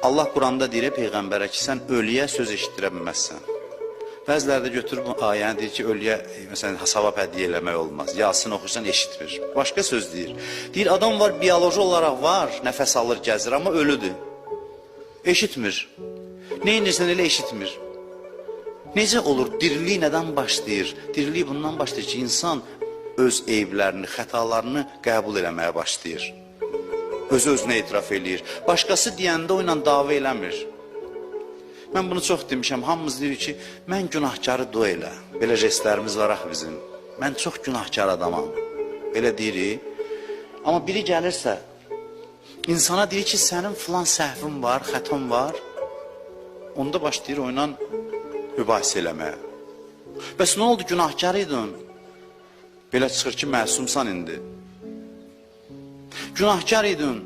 Allah Quranda deyir Peyğəmbərə ki, sən ölüyə söz eşitdirə bilməzsən. Bəziləri də götürüb ayəni deyir ki, ölüyə məsələn savab hədiyyə eləmək olmaz. Yasin oxursan eşitmir. Başqa söz deyir. Deyir adam var, bioloji olaraq var, nəfəs alır, gəzir, amma ölüdür. Eşitmir. Neynirsən elə eşitmir. Necə olur? Dirilik nədən başlayır? Dirilik bundan başlayır ki, insan öz eyiblərini, xətalarını qəbul eləməyə başlayır. Öz-özünə etiraf eləyir. Başqası deyəndə o ilə dava eləmir. Mən bunu çox demişəm, hamımız deyir ki, mən günahkarı dua elə. Belə jestlərimiz var bizim. Mən çox günahkar adamam. Belə deyirik. Amma biri gəlirsə, insana deyir ki, sənin filan səhvin var, xətan var. Onda başlayır o ilə mübahisə eləməyə. Bəs nə oldu, günahkar idin? Belə çıxır ki, məsumsan indi. Günahkar idin.